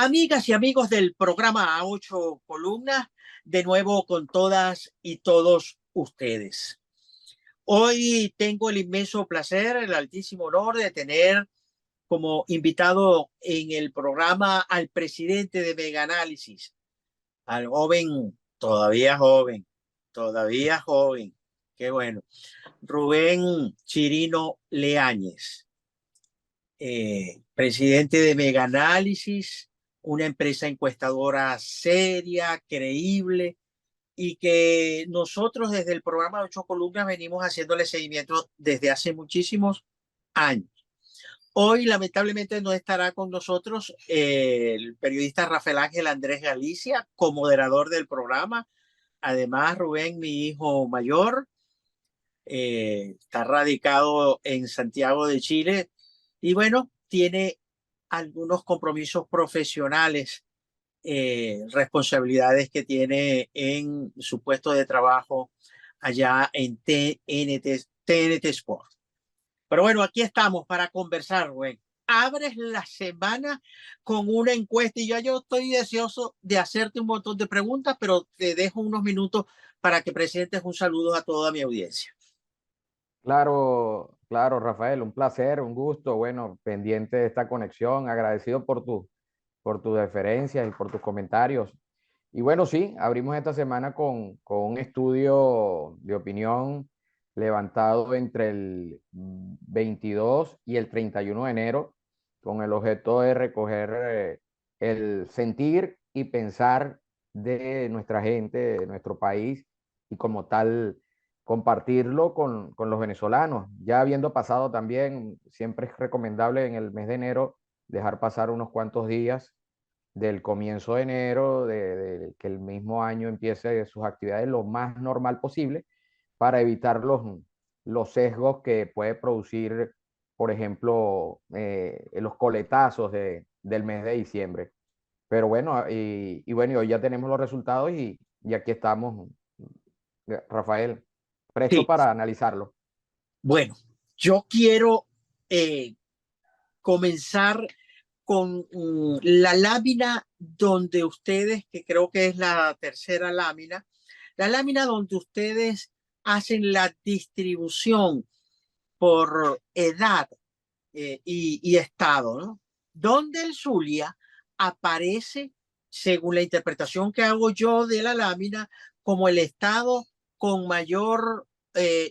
Amigas y amigos del programa a 8 columnas, de nuevo con todas y todos ustedes. Hoy tengo el inmenso placer, el altísimo honor de tener como invitado en el programa al presidente de Mega Análisis, al todavía joven, qué bueno, Rubén Chirino Leáñez, presidente de Mega Análisis, una empresa encuestadora seria, creíble, y que nosotros desde el programa de 8 columnas venimos haciéndole seguimiento desde hace muchísimos años. Hoy lamentablemente no estará con nosotros el periodista Rafael Ángel Andrés Galicia, comoderador del programa. Además, Rubén, mi hijo mayor, está radicado en Santiago de Chile y bueno, tiene algunos compromisos profesionales, responsabilidades que tiene en su puesto de trabajo allá en TNT Sport. Pero bueno, aquí estamos para conversar, güey. Abres la semana con una encuesta y yo estoy deseoso de hacerte un montón de preguntas, pero te dejo unos minutos para que presentes un saludo a toda mi audiencia. Claro, claro, Rafael, un placer, un gusto, bueno, pendiente de esta conexión, agradecido por tus deferencias y por tus comentarios. Y bueno, sí, abrimos esta semana con un estudio de opinión levantado entre el 22 y el 31 de enero, con el objeto de recoger el sentir y pensar de nuestra gente, de nuestro país, y como tal compartirlo con los venezolanos. Ya habiendo pasado también, siempre es recomendable en el mes de enero dejar pasar unos cuantos días del comienzo de enero, de que el mismo año empiece sus actividades lo más normal posible para evitar los sesgos que puede producir, por ejemplo, los coletazos del mes de diciembre. Pero bueno, y bueno, hoy ya tenemos los resultados y aquí estamos, Rafael, presto Sí, para analizarlo. bueno, yo quiero eh, comenzar con la lámina donde ustedes, que creo que es la tercera lámina, la lámina donde ustedes hacen la distribución por edad y estado, ¿no? Donde el Zulia aparece, según la interpretación que hago yo de la lámina, como el estado con mayor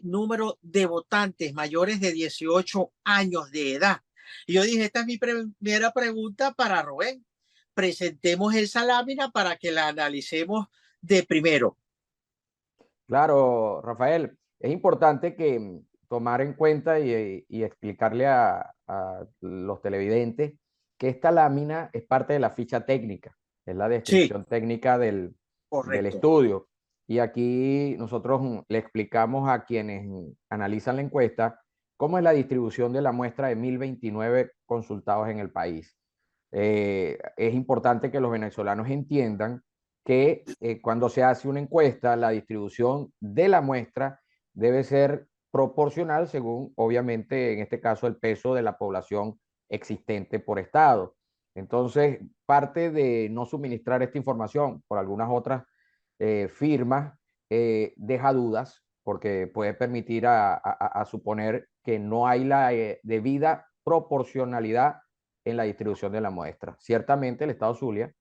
número de votantes mayores de 18 años de edad. Y yo dije, esta es mi primera pregunta para Rubén. Presentemos esa lámina para que la analicemos de primero. Claro, Rafael, es importante que tomar en cuenta y explicarle a los televidentes que esta lámina es parte de la ficha técnica, es la Sí, descripción técnica del correcto. estudio. Y aquí nosotros le explicamos a quienes analizan la encuesta cómo es la distribución de la muestra de 1029 consultados en el país. Es importante que los venezolanos entiendan que cuando se hace una encuesta, la distribución de la muestra debe ser proporcional según, obviamente, en este caso, el peso de la población existente por estado. Entonces, parte de no suministrar esta información por algunas otras firmas deja dudas porque puede permitir a suponer que no hay la debida proporcionalidad en la distribución de la muestra. Ciertamente el estado Zulia,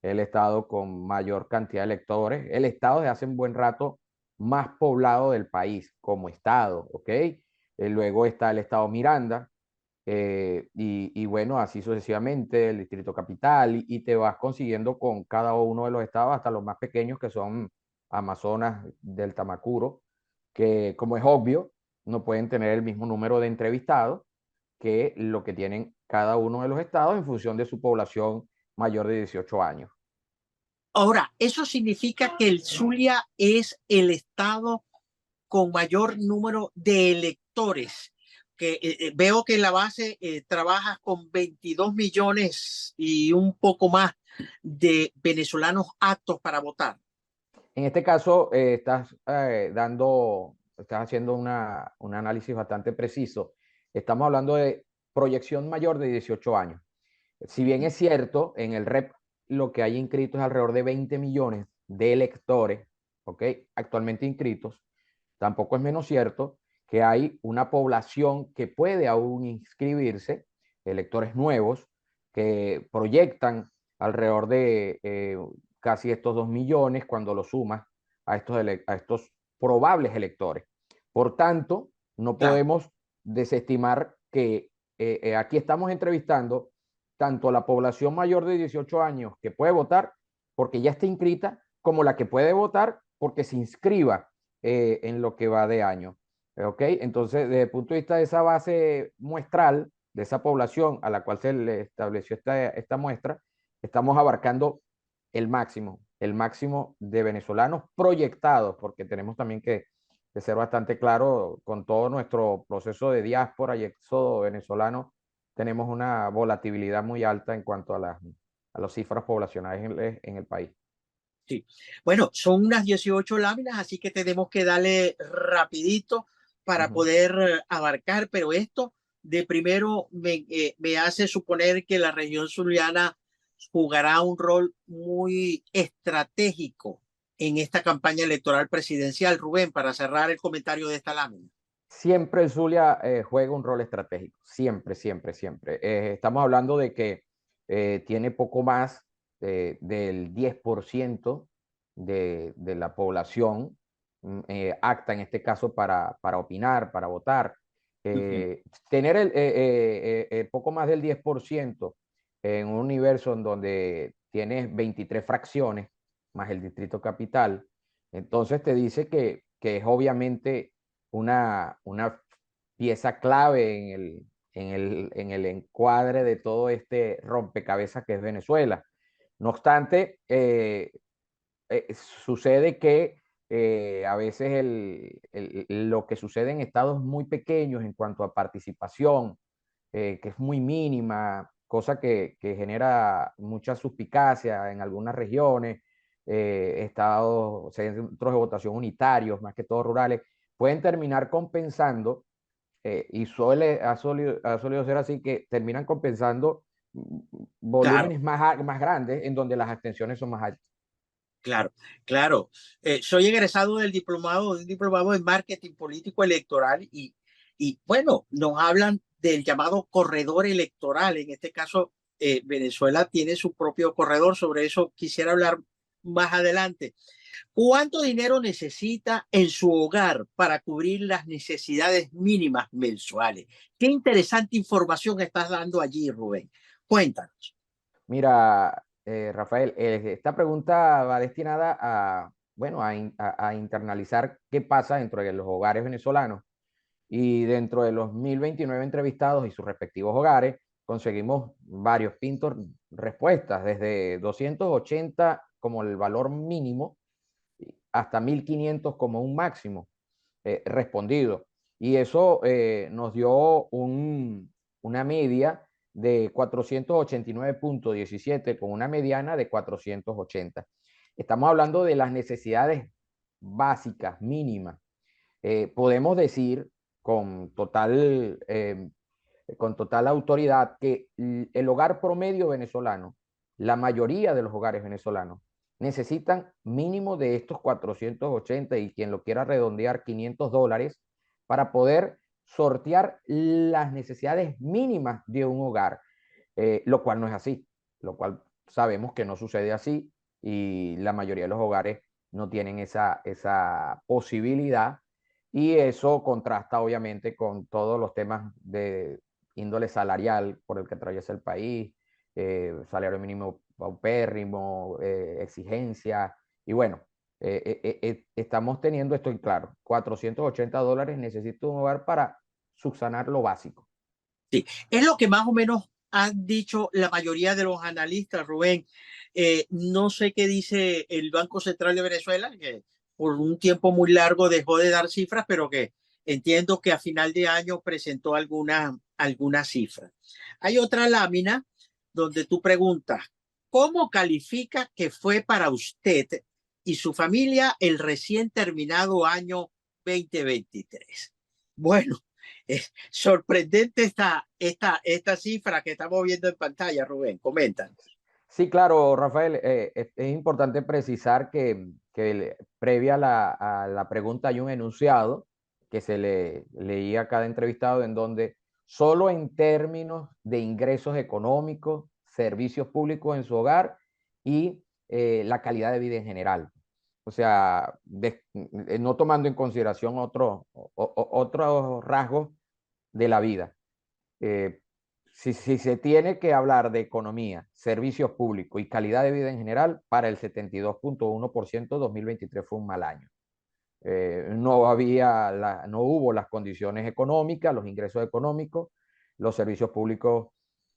el estado con mayor cantidad de electores, el estado de hace un buen rato más poblado del país como estado, ¿ok? Luego está el estado Miranda, y bueno, así sucesivamente, el Distrito Capital, y te vas consiguiendo con cada uno de los estados, hasta los más pequeños que son Amazonas, del Tamacuro, que como es obvio, no pueden tener el mismo número de entrevistados que lo que tienen cada uno de los estados en función de su población mayor de 18 años. Ahora, eso significa que el Zulia es el estado con mayor número de electores. Que veo que en la base trabajas con 22 millones y un poco más de venezolanos aptos para votar. En este caso, estás haciendo un análisis bastante preciso. Estamos hablando de proyección mayor de 18 años. Si bien es cierto, en el REP lo que hay inscritos es alrededor de 20 millones de electores, ¿ok? Actualmente inscritos, tampoco es menos cierto que hay una población que puede aún inscribirse, electores nuevos, que proyectan alrededor de casi estos 2 millones cuando lo sumas a estos probables electores. Por tanto, no Claro, podemos desestimar que aquí estamos entrevistando tanto la población mayor de 18 años que puede votar porque ya está inscrita, como la que puede votar porque se inscriba en lo que va de año. ¿Ok? Entonces, desde el punto de vista de esa base muestral, de esa población a la cual se le estableció esta muestra, estamos abarcando el máximo de venezolanos proyectados, porque tenemos también que ser bastante claro con todo nuestro proceso de diáspora y éxodo venezolano, tenemos una volatilidad muy alta en cuanto a las cifras poblacionales en el país. sí. Bueno, son unas 18 láminas, así que tenemos que darle rapidito para Ujú. poder abarcar, pero esto de primero me hace suponer que la región zuliana jugará un rol muy estratégico en esta campaña electoral presidencial. Rubén, para cerrar el comentario de esta lámina. Siempre el Zulia juega un rol estratégico, siempre, siempre, siempre. Estamos hablando de que tiene poco más del 10% de la población acta en este caso para opinar, para votar. Ujú. Tener poco más del 10% en un universo en donde tienes 23 fracciones más el distrito capital, entonces te dice que es obviamente una pieza clave en el encuadre de todo este rompecabezas que es Venezuela. No obstante, sucede que a veces lo que sucede en estados muy pequeños en cuanto a participación, que es muy mínima, cosa que genera mucha suspicacia en algunas regiones, estados, centros de votación unitarios, más que todo rurales, pueden terminar compensando, ha solido ser así, que terminan compensando Claro. volúmenes más grandes en donde las abstenciones son más altas. Claro, claro. Soy egresado de un diplomado en marketing político electoral y bueno, nos hablan del llamado corredor electoral. En este caso, Venezuela tiene su propio corredor. Sobre eso quisiera hablar más adelante. ¿Cuánto dinero necesita en su hogar para cubrir las necesidades mínimas mensuales? Qué interesante información estás dando allí, Rubén. Cuéntanos. Mira, Rafael, esta pregunta va destinada bueno, a internalizar qué pasa dentro de los hogares venezolanos. Y dentro de los 1029 entrevistados y sus respectivos hogares, conseguimos varios pintos respuestas, desde 280 como el valor mínimo hasta 1500 como un máximo respondido. Y eso nos dio una media de 489,17 con una mediana de 480. Estamos hablando de las necesidades básicas, mínimas. Podemos decir con con total autoridad que el hogar promedio venezolano, la mayoría de los hogares venezolanos, necesitan mínimo de estos 480 y quien lo quiera redondear $500 para poder sortear las necesidades mínimas de un hogar, lo cual no es así, lo cual sabemos que no sucede así y la mayoría de los hogares no tienen esa posibilidad y eso contrasta obviamente con todos los temas de índole salarial por el que atraviesa el país, salario mínimo paupérrimo, exigencia, y bueno, estamos teniendo esto en claro, $480 necesita un hogar para subsanar lo básico. Sí, es lo que más o menos han dicho la mayoría de los analistas, Rubén. No sé qué dice el Banco Central de Venezuela, que por un tiempo muy largo dejó de dar cifras, pero que entiendo que a final de año presentó algunas cifras. Hay otra lámina donde tú preguntas, ¿cómo califica que fue para usted y su familia el recién terminado año 2023? Bueno. Es sorprendente esta cifra que estamos viendo en pantalla, Rubén. Comentan. Sí, claro, Rafael, es importante precisar que previa a la pregunta hay un enunciado que se le leía a cada entrevistado en donde solo en términos de ingresos económicos, servicios públicos en su hogar y la calidad de vida en general. O sea, no tomando en consideración otros rasgos de la vida. Eh, si se tiene que hablar de economía, servicios públicos y calidad de vida en general, para el 72.1%, 2023 fue un mal año. No hubo las condiciones económicas, los ingresos económicos, los servicios públicos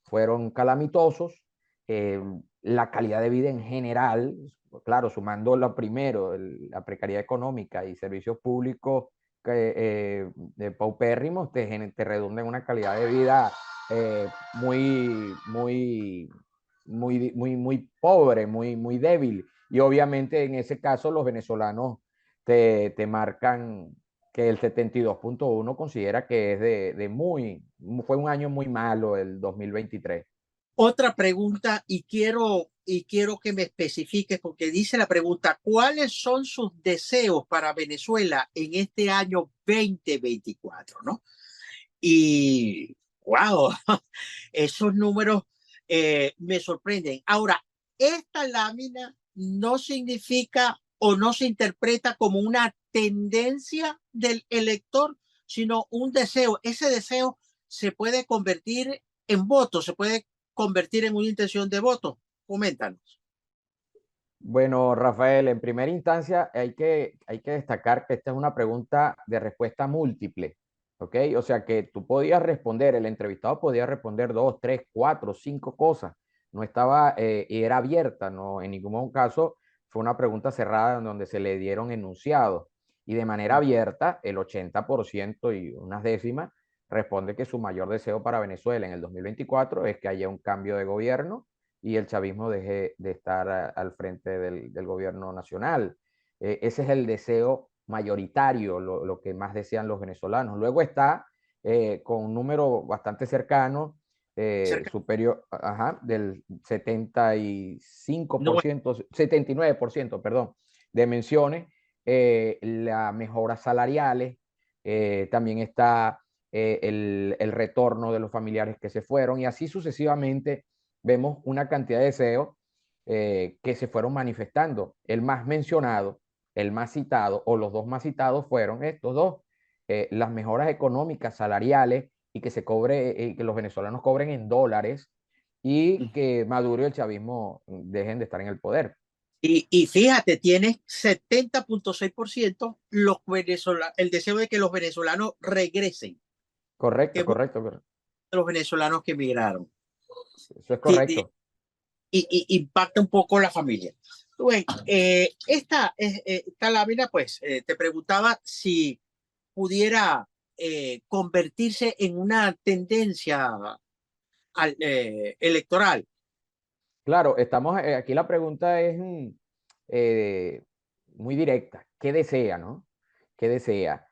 fueron calamitosos, eh, la calidad de vida en general, claro, sumando lo primero, la precariedad económica y servicios públicos de paupérrimos, te redunda en una calidad de vida eh, muy, muy, muy pobre, muy débil. Y obviamente en ese caso los venezolanos te marcan que el 72.1 considera que es fue un año muy malo el 2023. Otra pregunta y quiero que me especifiques porque dice la pregunta, ¿cuáles son sus deseos para Venezuela en este año 2024? ¿No? Y wow, esos números me sorprenden. Ahora, esta lámina no significa o no se interpreta como una tendencia del elector, sino un deseo. Ese deseo se puede convertir en voto, se puede convertir en una intención de voto. Coméntanos. Bueno, Rafael, en primera instancia hay que destacar que esta es una pregunta de respuesta múltiple, ¿ok? O sea que tú podías responder, el entrevistado podía responder dos, tres, cuatro, cinco cosas. No estaba, y era abierta, no, en ningún caso fue una pregunta cerrada en donde se le dieron enunciados. Y de manera abierta, el 80% y unas décimas responde que su mayor deseo para Venezuela en el 2024 es que haya un cambio de gobierno y el chavismo deje de estar al frente del gobierno nacional. Ese es el deseo mayoritario, lo que más desean los venezolanos. Luego está con un número bastante cercano, Cerca, superior, ajá, del no, 75%, 79%, perdón, de menciones, las mejoras salariales, también está el retorno de los familiares que se fueron y así sucesivamente vemos una cantidad de deseos que se fueron manifestando. El más mencionado, el más citado o los dos más citados fueron estos dos, las mejoras económicas, salariales y que se cobre, que los venezolanos cobren en dólares y que Maduro y el chavismo dejen de estar en el poder. y fíjate, tiene 70.6% el deseo de que los venezolanos regresen, Correcto, que muchos correcto, correcto. de los venezolanos que emigraron. Eso es Sí, correcto. impacta un poco la familia. Bueno, esta lámina, pues, te preguntaba si pudiera convertirse en una tendencia electoral. Claro, aquí la pregunta es eh, muy directa. ¿Qué desea, no? ¿Qué desea?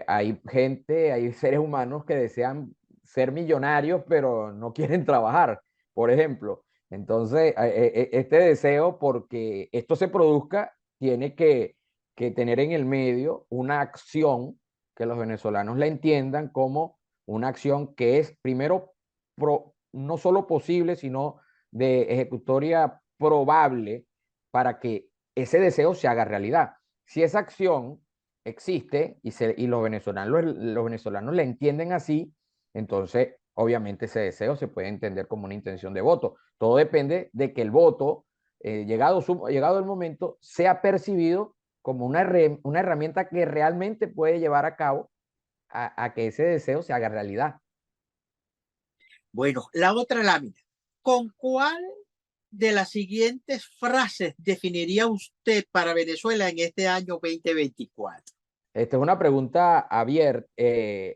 Hay gente, hay seres humanos que desean ser millonarios, pero no quieren trabajar, por ejemplo. Entonces, este deseo, porque esto se produzca, tiene que tener en el medio una acción que los venezolanos la entiendan como una acción que es, primero, no solo posible, sino de ejecutoria probable para que ese deseo se haga realidad. Si esa acción existe y los venezolanos la entienden así, entonces obviamente ese deseo se puede entender como una intención de voto. Todo depende de que el voto, llegado el momento, sea percibido como una herramienta que realmente puede llevar a cabo a que ese deseo se haga realidad. Bueno, la otra lámina. ¿Con cuál de las siguientes frases definiría usted para Venezuela en este año 2024? Esta es una pregunta abierta,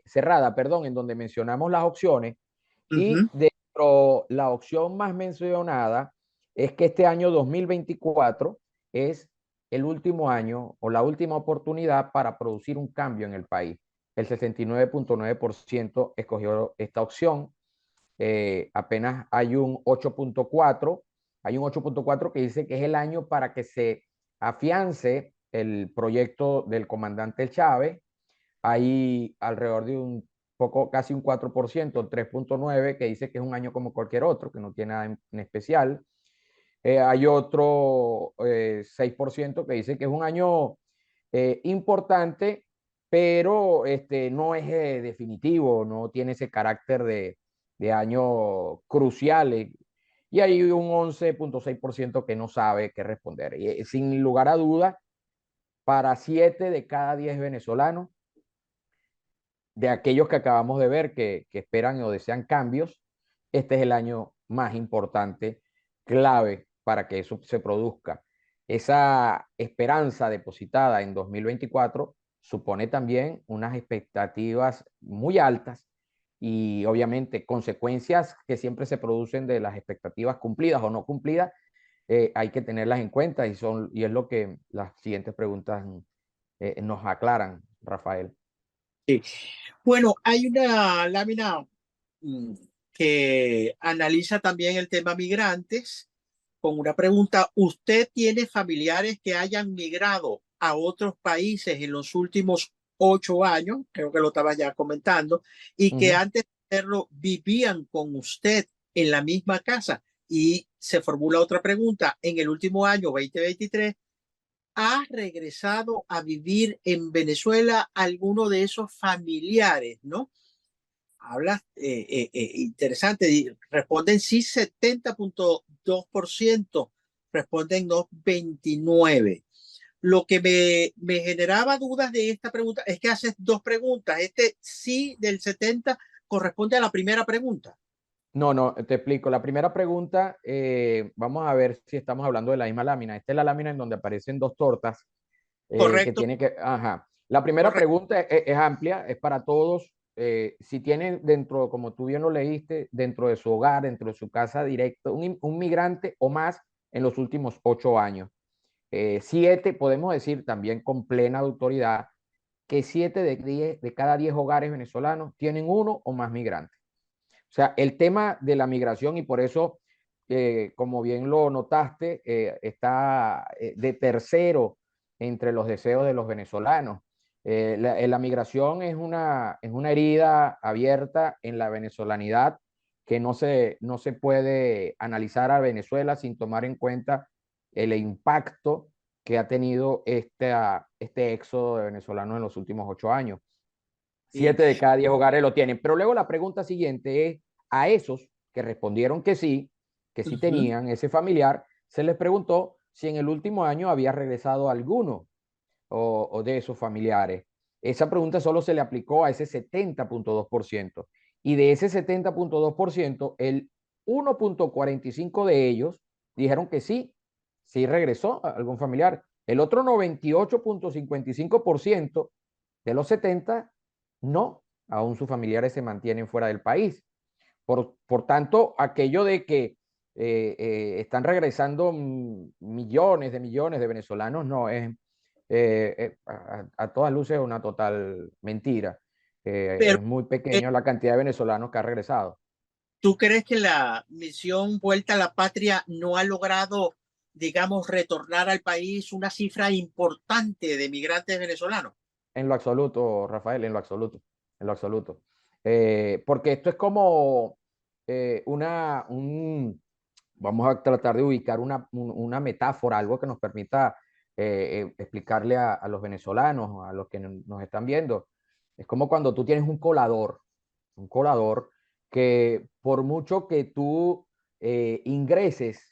cerrada, perdón, en donde mencionamos las opciones Uh y -huh. dentro la opción más mencionada es que este año 2024 es el último año o la última oportunidad para producir un cambio en el país. el 69.9% escogió esta opción. Apenas hay un 8.4 que dice que es el año para que se afiance el proyecto del comandante Chávez. Hay alrededor de un poco, casi un 4%, 3.9, que dice que es un año como cualquier otro, que no tiene nada en especial. Hay otro 6% que dice que es un año importante, pero no es definitivo, no tiene ese carácter de año crucial. Y hay un 11.6% que no sabe qué responder. Y, sin lugar a dudas, para 7 de cada 10 venezolanos, de aquellos que acabamos de ver que esperan o desean cambios, este es el año más importante, clave para que eso se produzca. Esa esperanza depositada en 2024 supone también unas expectativas muy altas y obviamente consecuencias que siempre se producen de las expectativas cumplidas o no cumplidas. Hay que tenerlas en cuenta y es lo que las siguientes preguntas nos aclaran, Rafael. Sí. Bueno, hay una lámina mm, que analiza también el tema migrantes con una pregunta. ¿Usted tiene familiares que hayan migrado a otros países en los últimos 8 años? Creo que lo estaba ya comentando, y que antes de hacerlo vivían con usted en la misma casa. Y se formula otra pregunta. En el último año, 2023, ¿ha regresado a vivir en Venezuela alguno de esos familiares, no? Habla interesante, responden sí 70.2%, responden no 29%. Lo que me generaba dudas de esta pregunta es que haces dos preguntas. Este sí del 70 corresponde a la primera pregunta. No, no, te explico. La primera pregunta, vamos a ver si estamos hablando de la misma lámina. Esta es la lámina en donde aparecen dos tortas que Correcto, tiene que, ajá. La primera correcto. pregunta es amplia, es para todos. Si tienen dentro, como tú bien lo leíste, dentro de su hogar, dentro de su casa directo, un migrante o más en los últimos 8 años. 7, podemos decir también con plena autoridad, que 7 de cada 10 hogares venezolanos tienen uno o más migrantes. O sea, el tema de la migración y por eso, como bien lo notaste, está de tercero entre los deseos de los venezolanos. La migración es una herida abierta en la venezolanidad que no se puede analizar a Venezuela sin tomar en cuenta el impacto que ha tenido este éxodo de venezolanos en los últimos 8 años. Y 7 de cada 10 hogares lo tienen. Pero luego la pregunta siguiente es, a esos que respondieron que sí tenían ese familiar, se les preguntó si en el último año había regresado alguno o de esos familiares. Esa pregunta solo se le aplicó a ese 70.2%. Y de ese 70.2%, el 1.45 de ellos dijeron que sí, sí regresó a algún familiar. El otro 98.55% de los 70 no, aún sus familiares se mantienen fuera del país. Por tanto, aquello de que están regresando millones de venezolanos, no, a todas luces una total mentira. pero Es muy eh, pequeño la cantidad de venezolanos que ha regresado. ¿tú crees que la misión Vuelta a la Patria no ha logrado, digamos, retornar al país una cifra importante de migrantes venezolanos? En lo absoluto, Rafael, en lo absoluto, en lo absoluto. Porque esto es como vamos a tratar de ubicar una metáfora, algo que nos permita explicarle a los venezolanos, a los que nos están viendo. Es como cuando tú tienes un colador que por mucho que tú ingreses,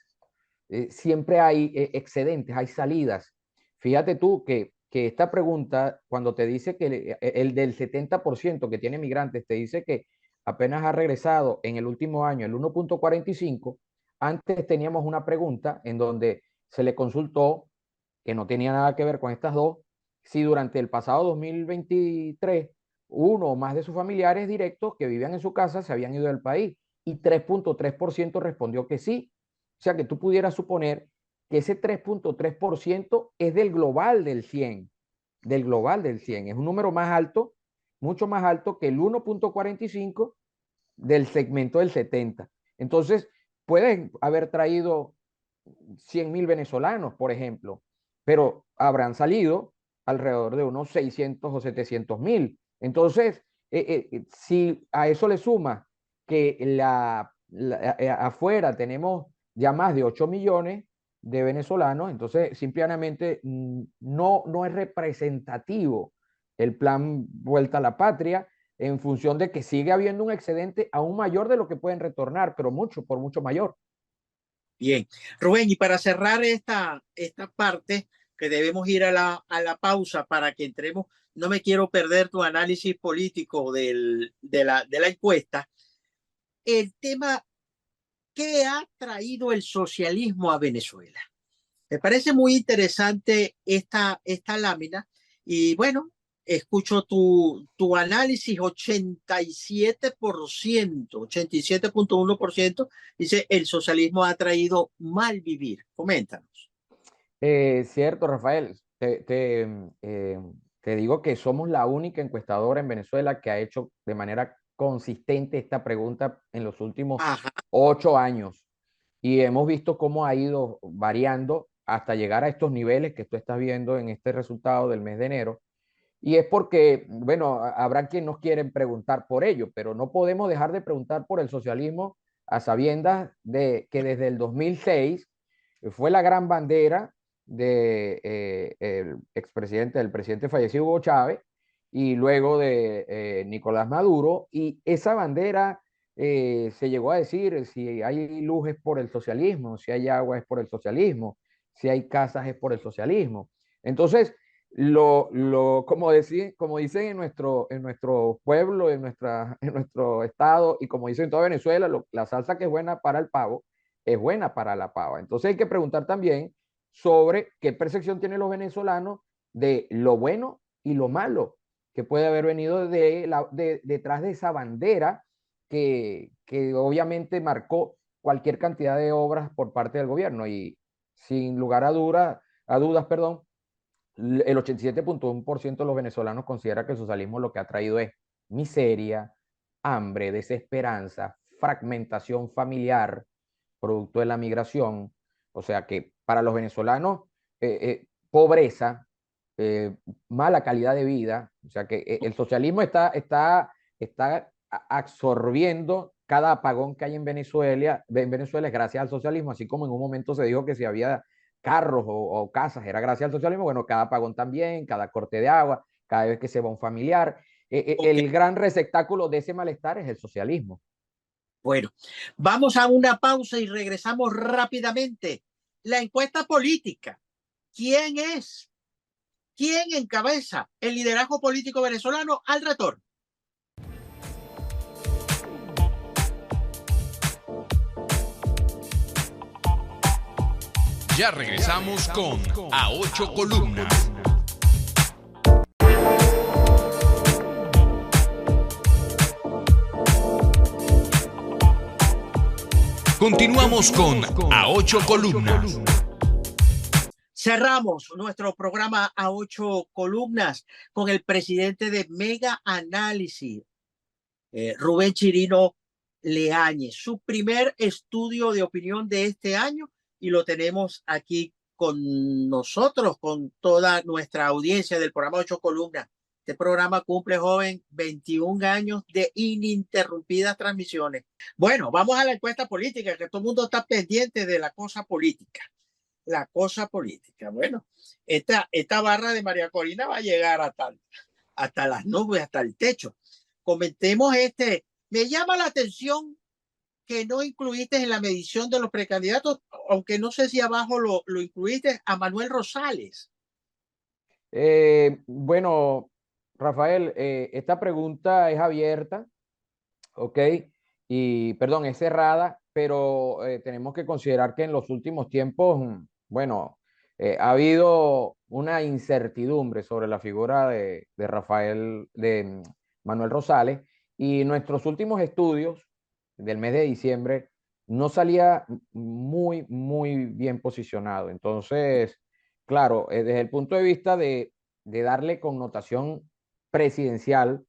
siempre hay excedentes, hay salidas. Fíjate tú que esta pregunta, cuando te dice que el del 70% que tiene migrantes, te dice que apenas ha regresado en el último año el 1.45, antes teníamos una pregunta en donde se le consultó, que no tenía nada que ver con estas dos, si durante el pasado 2023 uno o más de sus familiares directos que vivían en su casa se habían ido del país y 3.3% respondió que sí. O sea que tú pudieras suponer que ese 3.3% es del global del 100, del global del 100. Es un número más alto mucho más alto que el 1,45 del segmento del 70. Entonces, pueden haber traído 100.000 venezolanos, por ejemplo, pero habrán salido alrededor de unos 600 o 700.000. Entonces, si a eso le suma que afuera tenemos ya más de 8 millones de venezolanos, entonces simplemente no es representativo el plan Vuelta a la Patria, en función de que sigue habiendo un excedente aún mayor de lo que pueden retornar, pero por mucho mayor. Bien, Rubén, y para cerrar esta parte, que debemos ir a la pausa para que entremos, no me quiero perder tu análisis político de la encuesta, el tema, ¿qué ha traído el socialismo a Venezuela? Me parece muy interesante esta lámina y bueno, escucho tu análisis, 87%, 87,1% dice el socialismo ha traído mal vivir. Coméntanos. Cierto, Rafael. Te digo que somos la única encuestadora en Venezuela que ha hecho de manera consistente esta pregunta en los últimos Ajá, 8 años. Y hemos visto cómo ha ido variando hasta llegar a estos niveles que tú estás viendo en este resultado del mes de enero. Y es porque, bueno, habrá quien nos quieren preguntar por ello, pero no podemos dejar de preguntar por el socialismo a sabiendas de que desde el 2006 fue la gran bandera de el expresidente, del presidente fallecido Hugo Chávez, y luego de Nicolás Maduro, y esa bandera se llegó a decir, si hay luz es por el socialismo, si hay agua es por el socialismo, si hay casas es por el socialismo. Entonces, como dicen en nuestro pueblo, en nuestro estado, y como dicen en toda Venezuela, la salsa que es buena para el pavo es buena para la pava. Entonces hay que preguntar también sobre qué percepción tienen los venezolanos de lo bueno y lo malo que puede haber venido detrás de esa bandera que obviamente marcó cualquier cantidad de obras por parte del gobierno. Y sin lugar a dudas, perdón, el 87,1% de los venezolanos considera que el socialismo lo que ha traído es miseria, hambre, desesperanza, fragmentación familiar, producto de la migración. O sea que para los venezolanos, pobreza, mala calidad de vida. O sea que el socialismo está absorbiendo cada apagón que hay en Venezuela es gracias al socialismo, así como en un momento se dijo que si había carros o casas era gracias al socialismo. Bueno, cada apagón también, cada corte de agua, cada vez que se va un familiar. ok. El gran receptáculo de ese malestar es el socialismo. Bueno, vamos a una pausa y regresamos rápidamente. La encuesta política. ¿Quién es? ¿Quién encabeza el liderazgo político venezolano al retorno? Ya regresamos con A Ocho Columnas. Continuamos con A Ocho Columnas. Cerramos nuestro programa a 8 columnas con el presidente de Mega Análisis, Rubén Chirino Leáñez, su primer estudio de opinión de este año y lo tenemos aquí con nosotros, con toda nuestra audiencia del programa 8 columnas. Este programa cumple, joven, 21 años de ininterrumpidas transmisiones. Bueno, vamos a la encuesta política, que todo el mundo está pendiente de la cosa política. La cosa política. Bueno, esta barra de María Corina va a llegar hasta las nubes, hasta el techo. Comentemos me llama la atención que no incluiste en la medición de los precandidatos, aunque no sé si abajo lo incluiste, a Manuel Rosales. Bueno, Rafael, esta pregunta es abierta, ¿ok? Y, perdón, es cerrada, pero tenemos que considerar que en los últimos tiempos, bueno, ha habido una incertidumbre sobre la figura de Manuel Rosales, y nuestros últimos estudios del mes de diciembre no salía muy, muy bien posicionado. Entonces, claro, desde el punto de vista de darle connotación presidencial,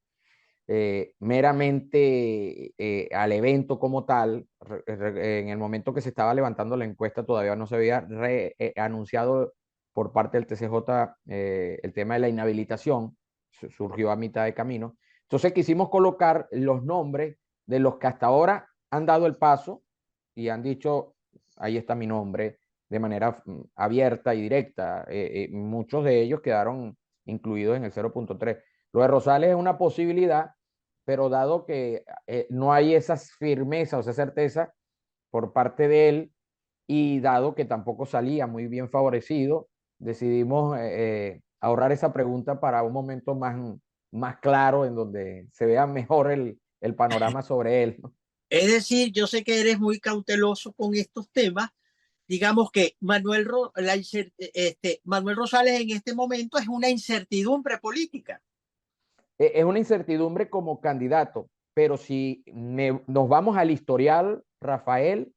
meramente al evento como tal. En el momento que se estaba levantando la encuesta todavía no se había anunciado por parte del TCJ el tema de la inhabilitación, surgió a mitad de camino. Entonces quisimos colocar los nombres de los que hasta ahora han dado el paso y han dicho, ahí está mi nombre, de manera abierta y directa. Muchos de ellos quedaron incluidos en el 0.3. Lo de Rosales es una posibilidad, pero dado que no hay esa firmeza o esa certeza por parte de él y dado que tampoco salía muy bien favorecido, decidimos ahorrar esa pregunta para un momento más claro en donde se vea mejor el panorama sobre él, ¿no? Es decir, yo sé que eres muy cauteloso con estos temas. Digamos que Manuel Rosales en este momento es una incertidumbre política. Es una incertidumbre como candidato, pero si nos vamos al historial, Rafael,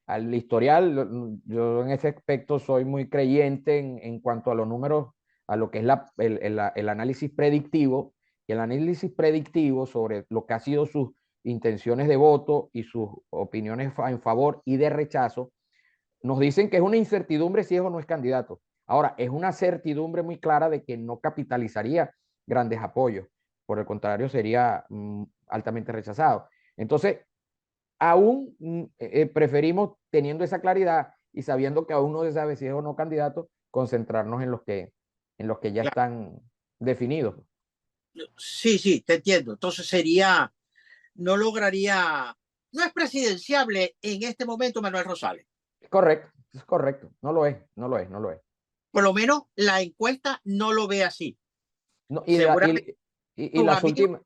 al historial, yo en ese aspecto soy muy creyente en cuanto a los números, a lo que es el análisis predictivo, y el análisis predictivo sobre lo que ha sido sus intenciones de voto y sus opiniones en favor y de rechazo, nos dicen que es una incertidumbre si es o no es candidato. Ahora, es una certidumbre muy clara de que no capitalizaría grandes apoyos. Por el contrario, sería altamente rechazado. Entonces, aún preferimos, teniendo esa claridad y sabiendo que aún no se sabe si es o no candidato, concentrarnos en los que ya Claro. están definidos. Sí, sí, te entiendo. Entonces no lograría, no es presidenciable en este momento Manuel Rosales. Es correcto. No lo es, no lo es, no lo es. Por lo menos la encuesta no lo ve así. No, Seguramente y tus las amigos. últimas,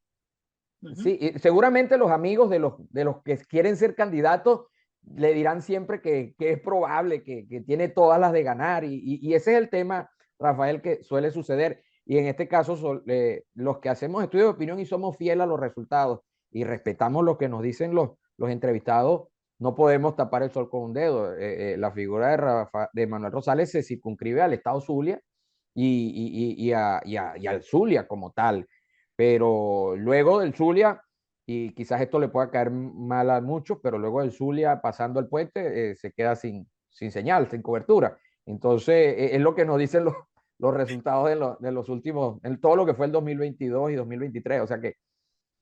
Uh-huh. sí, y seguramente los amigos de los que quieren ser candidatos le dirán siempre que es probable, que tiene todas las de ganar. Y ese es el tema, Rafael, que suele suceder. Y en este caso, los que hacemos estudios de opinión y somos fieles a los resultados y respetamos lo que nos dicen los entrevistados, no podemos tapar el sol con un dedo. La figura de Manuel Rosales se circunscribe al estado Zulia y al Zulia como tal. Pero luego del Zulia, y quizás esto le pueda caer mal a muchos, pero luego del Zulia, pasando el puente, se queda sin señal, sin cobertura. Entonces, es lo que nos dicen los resultados de los últimos, en todo lo que fue el 2022 y 2023. O sea que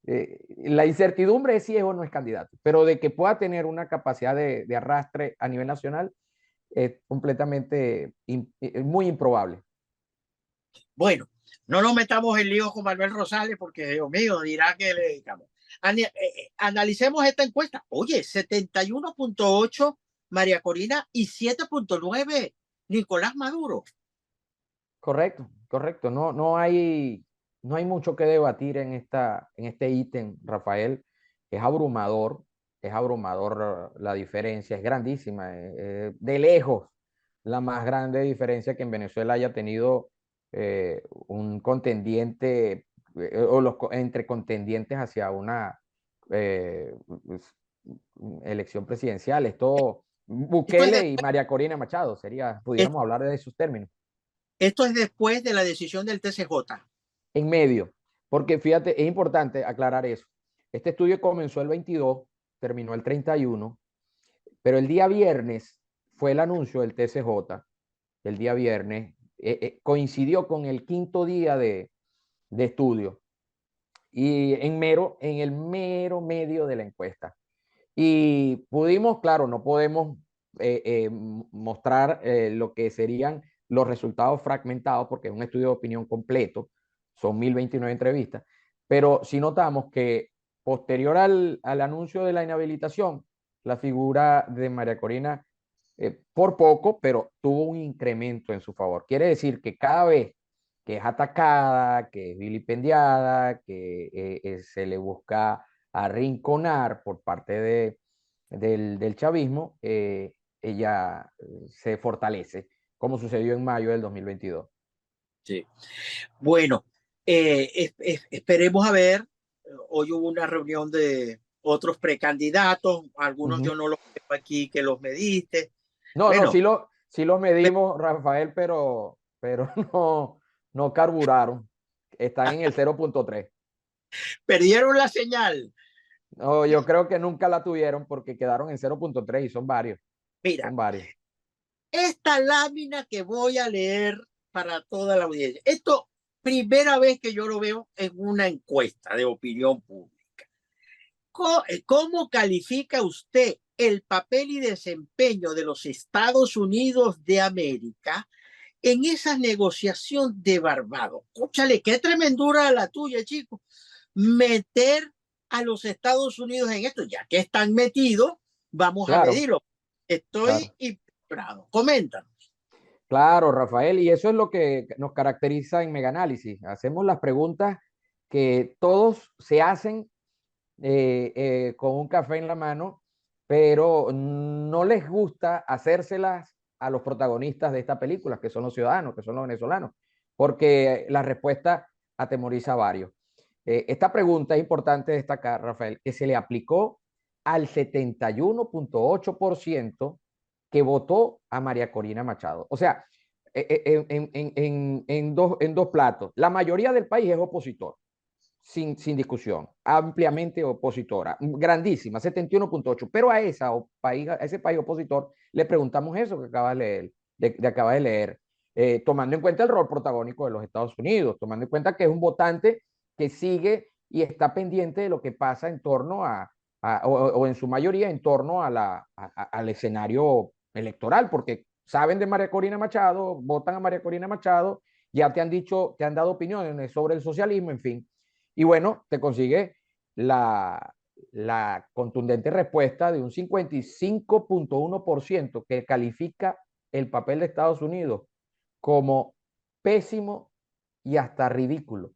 la incertidumbre es si es o no es candidato, pero de que pueda tener una capacidad de arrastre a nivel nacional es completamente muy improbable. Bueno, no nos metamos en líos con Manuel Rosales porque, Dios mío, dirá que le dedicamos. Analicemos esta encuesta. Oye, 71.8 María Corina y 7.9 Nicolás Maduro. Correcto, correcto. No hay mucho que debatir en este ítem, Rafael. Es abrumador la diferencia, es grandísima. De lejos, la más grande diferencia que en Venezuela haya tenido un contendiente o entre contendientes hacia una pues, elección presidencial. Esto, Esto es, de- Bukele y María Corina Machado, pudiéramos hablar de esos términos. esto es después de la decisión del TCJ. En medio, porque fíjate, es importante aclarar eso. Este estudio comenzó el 22, terminó el 31, pero el día viernes fue el anuncio del TCJ, el día viernes, coincidió con el quinto día de estudio y en el mero medio de la encuesta. Y pudimos, claro, no podemos mostrar lo que serían los resultados fragmentados porque es un estudio de opinión completo, son 1029 entrevistas, pero si notamos que posterior al anuncio de la inhabilitación, la figura de María Corina, por poco, pero tuvo un incremento en su favor. Quiere decir que cada vez que es atacada, que es vilipendiada, que se le busca arrinconar por parte del chavismo, ella se fortalece, como sucedió en mayo del 2022. Sí. Bueno, esperemos a ver. Hoy hubo una reunión de otros precandidatos, Uh algunos -huh. yo no los tengo aquí que los mediste. No, no, Bueno, sí los medimos, Rafael, pero no carburaron. Están en el 0.3. Perdieron la señal. No, yo creo que nunca la tuvieron porque quedaron en 0.3 y son varios, Mira, son varios. esta lámina que voy a leer para toda la audiencia, esto primera vez que yo lo veo en una encuesta de opinión pública. ¿Cómo califica usted el papel y desempeño de los Estados Unidos de América en esa negociación de Barbados? Escúchale, qué tremendura la tuya, chico. Meter a los Estados Unidos en esto, ya que están metidos, vamos a Claro, medirlo. Estoy claro. impresionado. Coméntanos. Claro, Rafael, y eso es lo que nos caracteriza en Meganálisis. Hacemos las preguntas que todos se hacen con un café en la mano, pero no les gusta hacérselas a los protagonistas de esta película, que son los ciudadanos, que son los venezolanos, porque la respuesta atemoriza a varios. Esta pregunta es importante destacar, Rafael, que se le aplicó al 71.8% que votó a María Corina Machado. O sea, en dos platos. La mayoría del país es opositor, sin discusión, ampliamente opositora, grandísima, 71.8, pero a ese país opositor le preguntamos eso que acaba de leer, tomando en cuenta el rol protagónico de los Estados Unidos, tomando en cuenta que es un votante que sigue y está pendiente de lo que pasa en torno o en su mayoría en torno al escenario electoral, porque saben de María Corina Machado, votan a María Corina Machado, ya te han dicho, te han dado opiniones sobre el socialismo, en fin. Y bueno, te consigue la contundente respuesta de un 55.1% que califica el papel de Estados Unidos como pésimo y hasta ridículo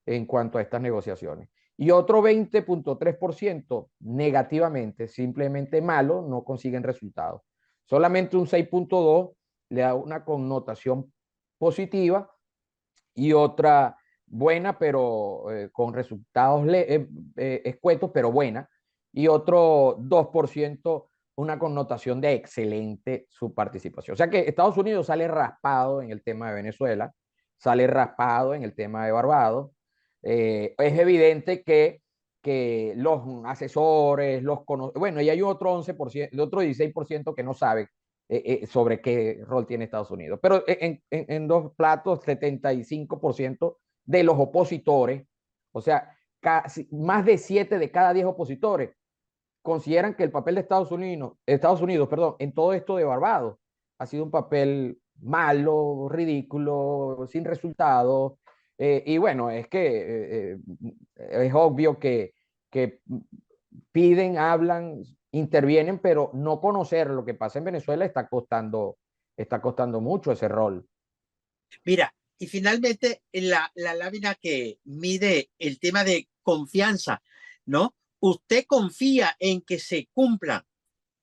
en cuanto a estas negociaciones. Y otro 20.3% negativamente, simplemente malo, no consiguen resultados. Solamente un 6.2% le da una connotación positiva y otra buena, pero con resultados escuetos, pero buena, y otro 2% una connotación de excelente su participación. O sea que Estados Unidos sale raspado en el tema de Venezuela, sale raspado en el tema de Barbados. Es evidente que los asesores, bueno, y hay otro 11%, otro 16% que no sabe sobre qué rol tiene Estados Unidos. Pero en dos platos, 75% de los opositores, o sea, más de 7 de cada 10 opositores, consideran que el papel de Estados Unidos, perdón, en todo esto de Barbados ha sido un papel malo, ridículo, sin resultados. Y bueno, es que es obvio que piden, hablan, intervienen, pero no conocer lo que pasa en Venezuela está costando mucho ese rol. Mira, y finalmente la lámina que mide el tema de confianza, ¿no? ¿Usted confía en que se cumplan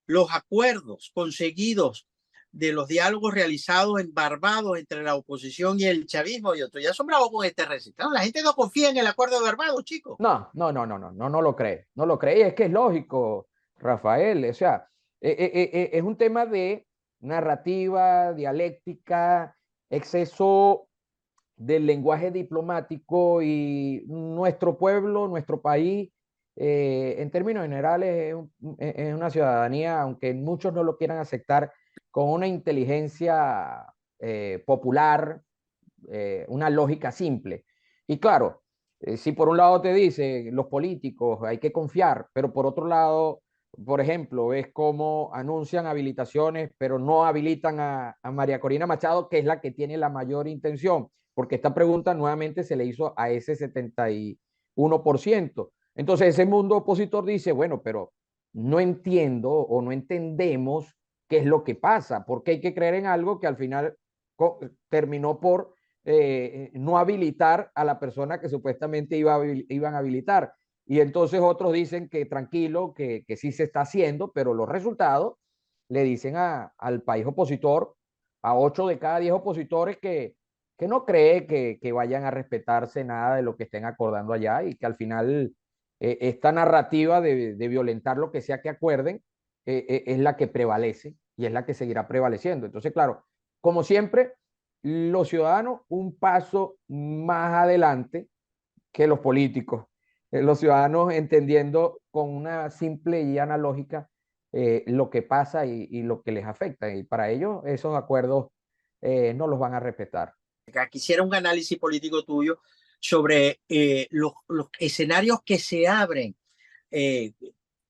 los acuerdos conseguidos de los diálogos realizados en Barbados entre la oposición y el chavismo? Yo estoy asombrado con este resultado. La gente no confía en el acuerdo de Barbados, chicos. No lo cree, no lo cree. Y es que es lógico, Rafael, o sea, es un tema de narrativa, dialéctica, exceso del lenguaje diplomático y nuestro pueblo, nuestro país, en términos generales, es una ciudadanía, aunque muchos no lo quieran aceptar, con una inteligencia popular, una lógica simple. Y claro, si por un lado te dice los políticos hay que confiar, pero por otro lado, por ejemplo, ves cómo anuncian habilitaciones, pero no habilitan a María Corina Machado, que es la que tiene la mayor intención, porque esta pregunta nuevamente se le hizo a ese 71%. Entonces ese mundo opositor dice, bueno, pero no entiendo o no entendemos qué es lo que pasa, porque hay que creer en algo que al final terminó por no habilitar a la persona que supuestamente iban a habilitar. Y entonces otros dicen que tranquilo, que sí se está haciendo, pero los resultados le dicen al país opositor, a 8 de cada 10 opositores, que no cree que vayan a respetarse nada de lo que estén acordando allá y que al final esta narrativa de violentar lo que sea que acuerden es la que prevalece y es la que seguirá prevaleciendo. Entonces, claro, como siempre, los ciudadanos un paso más adelante que los políticos. los ciudadanos entendiendo con una simple y llana lógica lo que pasa y lo que les afecta. Y para ellos esos acuerdos no los van a respetar. Quisiera un análisis político tuyo sobre los escenarios que se abren eh,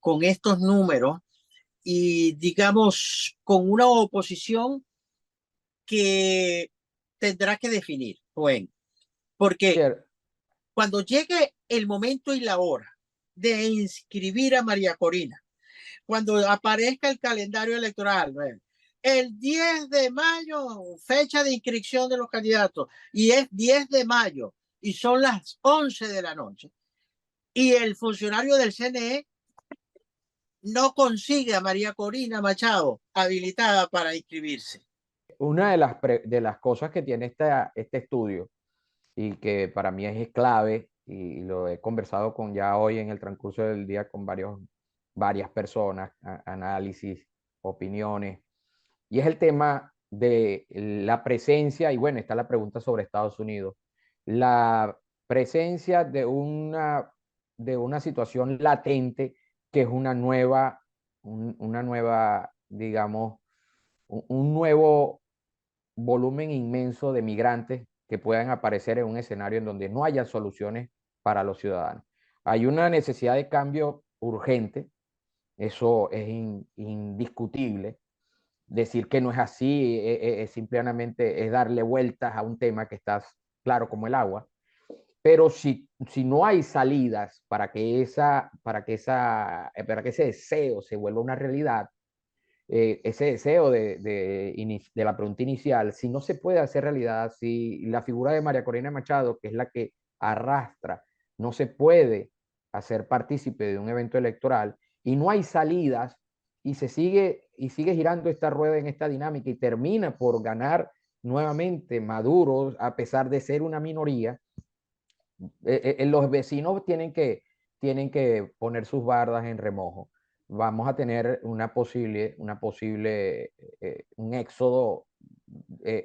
con estos números y, digamos, con una oposición que tendrá que definir, Rubén, porque Cier- cuando llegue el momento y la hora de inscribir a María Corina, cuando aparezca el calendario electoral, Rubén, el 10 de mayo, fecha de inscripción de los candidatos, y es 10 de mayo, y son las 11 de la noche, y el funcionario del CNE no consigue a María Corina Machado habilitada para inscribirse. Una de las cosas que tiene este estudio y que para mí es clave, y lo he conversado con ya hoy en el transcurso del día con varias personas, análisis, opiniones, y es el tema de la presencia, y bueno, está la pregunta sobre Estados Unidos, la presencia de una situación latente que es una nueva, digamos, un nuevo volumen inmenso de migrantes que puedan aparecer en un escenario en donde no haya soluciones para los ciudadanos. Hay una necesidad de cambio urgente, eso es indiscutible. Decir que no es así simplemente es darle vueltas a un tema que está claro como el agua. Pero si no hay salidas para que ese deseo se vuelva una realidad, ese deseo de la pregunta inicial, si no se puede hacer realidad, si la figura de María Corina Machado, que es la que arrastra, no se puede hacer partícipe de un evento electoral y no hay salidas y sigue girando esta rueda en esta dinámica y termina por ganar nuevamente Maduro, a pesar de ser una minoría, los vecinos tienen que poner sus bardas en remojo. Vamos a tener un éxodo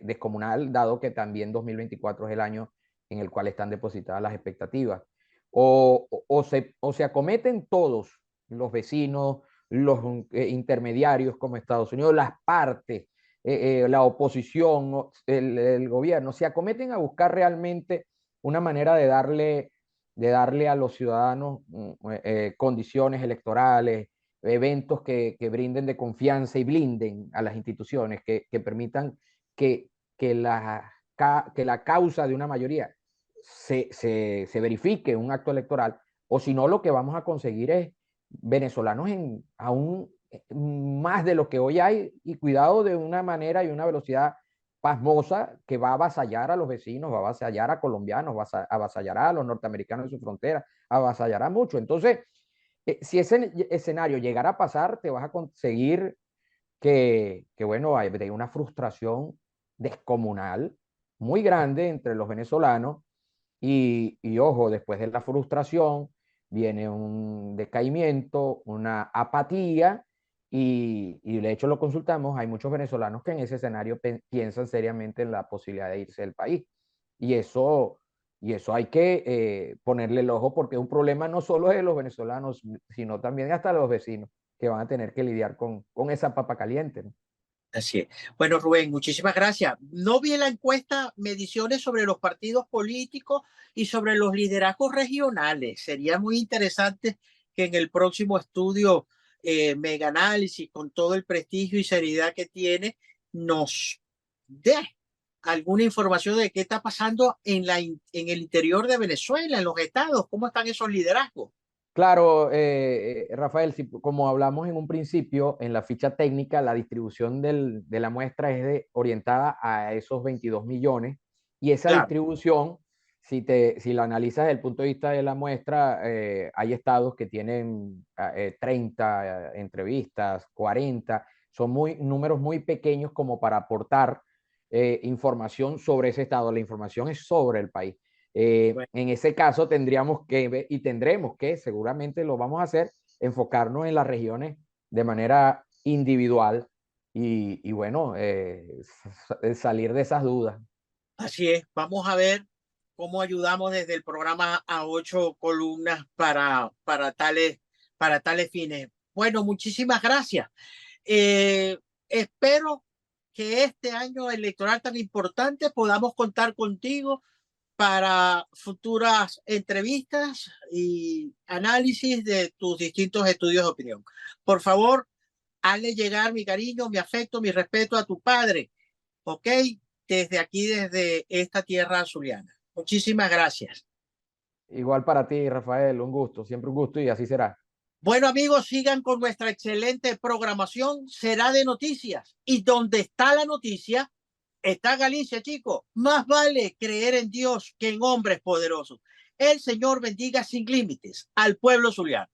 descomunal, dado que también 2024 es el año en el cual están depositadas las expectativas. O se acometen todos, los vecinos, los intermediarios como Estados Unidos, las partes, la oposición, el gobierno, se acometen a buscar realmente una manera de darle a los ciudadanos condiciones electorales, eventos que brinden de confianza y blinden a las instituciones, que permitan que, que, la, que la causa de una mayoría se verifique un acto electoral, o si no, lo que vamos a conseguir es venezolanos en aún más de lo que hoy hay, y cuidado, de una manera y una velocidad pasmosa que va a avasallar a los vecinos, va a avasallar a colombianos, va a avasallar a los norteamericanos en su frontera, avasallará mucho. Entonces, si ese escenario llegara a pasar, te vas a conseguir bueno, hay una frustración descomunal muy grande entre los venezolanos y ojo, después de la frustración viene un decaimiento, una apatía y de hecho lo consultamos, hay muchos venezolanos que en ese escenario piensan seriamente en la posibilidad de irse del país. Y eso, y eso hay que ponerle el ojo, porque es un problema no solo de los venezolanos, sino también hasta de los vecinos que van a tener que lidiar con esa papa caliente, ¿no? Así es. Bueno, Rubén, muchísimas gracias. No vi en la encuesta mediciones sobre los partidos políticos y sobre los liderazgos regionales. Sería muy interesante que en el próximo estudio Mega Análisis, con todo el prestigio y seriedad que tiene, nos dé alguna información de qué está pasando en el interior de Venezuela, en los estados, cómo están esos liderazgos. Claro, Rafael, como hablamos en un principio, en la ficha técnica, la distribución de la muestra es orientada a esos 22 millones, y esa Claro, distribución, si la analizas desde el punto de vista de la muestra, hay estados que tienen 30 entrevistas, 40, son números muy pequeños como para aportar información sobre ese estado. La información es sobre el país. bueno, En ese caso tendríamos que ver, y tendremos que, seguramente lo vamos a hacer, enfocarnos en las regiones de manera individual y bueno, salir de esas dudas. así es. Vamos a ver cómo ayudamos desde el programa a 8 columnas para tales fines. Bueno, muchísimas gracias. Espero que este año electoral tan importante podamos contar contigo para futuras entrevistas y análisis de tus distintos estudios de opinión. Por favor, hazle llegar mi cariño, mi afecto, mi respeto a tu padre, ¿ok? Desde aquí, desde esta tierra zuliana. Muchísimas gracias. Igual para ti, Rafael, un gusto, siempre un gusto y así será. Bueno, amigos, sigan con nuestra excelente programación. Será de noticias. Y donde está la noticia, está Galicia, chicos. Más vale creer en Dios que en hombres poderosos. El Señor bendiga sin límites al pueblo zuliano.